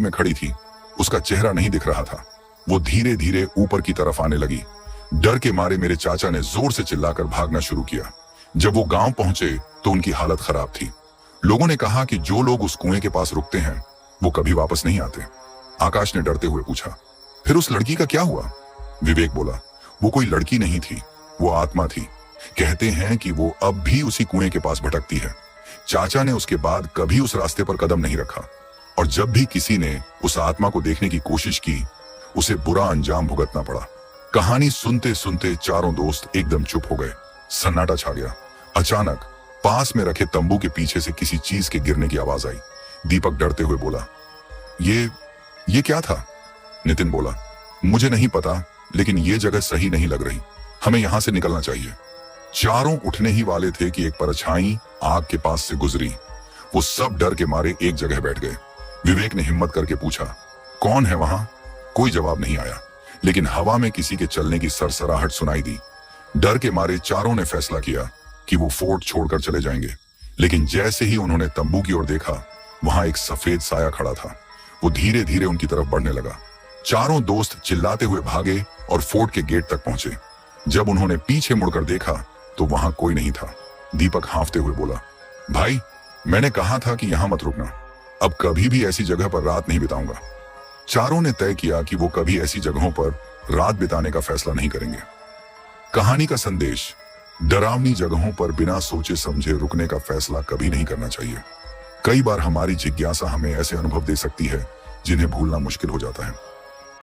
में खड़ी थी। उसका चेहरा नहीं दिख रहा था। वो धीरे धीरे ऊपर की तरफ आने लगी। डर के मारे मेरे चाचा ने जोर से चिल्लाकर भागना शुरू किया। जब वो गांव पहुंचे तो उनकी हालत खराब थी। लोगों ने कहा कि जो लोग उस कुएं के पास रुकते हैं वो कभी वापस नहीं आते। आकाश ने डरते हुए पूछा, फिर उस लड़की का क्या हुआ? विवेक बोला, वो कोई लड़की नहीं थी, वो आत्मा थी। कहते हैं कि वो अब भी उसी कुएं के पास भटकती है। चाचा ने उसके बाद कभी उस रास्ते पर कदम नहीं रखा, और जब भी किसी ने उस आत्मा को देखने की कोशिश की उसे बुरा अंजाम भुगतना पड़ा। कहानी सुनते सुनते चारों दोस्त एकदम चुप हो गए। सन्नाटा छा गया। अचानक पास में रखे तंबू के पीछे से किसी चीज के गिरने की आवाज आई। दीपक डरते हुए बोला, ये क्या था? नितिन बोला, मुझे नहीं पता, लेकिन ये जगह सही नहीं लग रही, हमें यहां से निकलना चाहिए। चारों उठने ही वाले थे कि एक परछाई आग के पास से गुजरी। वो सब डर के मारे एक जगह बैठ गए। विवेक ने हिम्मत करके पूछा, कौन है वहां? कोई जवाब नहीं आया, लेकिन हवा में किसी के चलने की सरसराहट सुनाई दी। डर के मारे चारों ने फैसला किया कि वो फोर्ट छोड़कर चले जाएंगे। लेकिन जैसे ही उन्होंने तंबू की ओर देखा, वहां एक सफेद साया खड़ा था। वो धीरे धीरे उनकी तरफ बढ़ने लगा। चारों दोस्त चिल्लाते हुए भागे और फोर्ट के गेट तक पहुंचे। जब उन्होंने पीछे मुड़कर देखा तो वहां कोई नहीं था। दीपक हांफते हुए बोला, भाई, मैंने कहा था कि यहां मत रुकना, अब कभी भी ऐसी जगह पर रात नहीं बिताऊंगा। चारों ने तय किया कि वो कभी ऐसी जगहों पर रात बिताने का फैसला नहीं करेंगे। कहानी का संदेश, डरावनी जगहों पर बिना सोचे समझे रुकने का फैसला कभी नहीं करना चाहिए। कई बार हमारी जिज्ञासा हमें ऐसे अनुभव दे सकती है जिन्हें भूलना मुश्किल हो जाता है।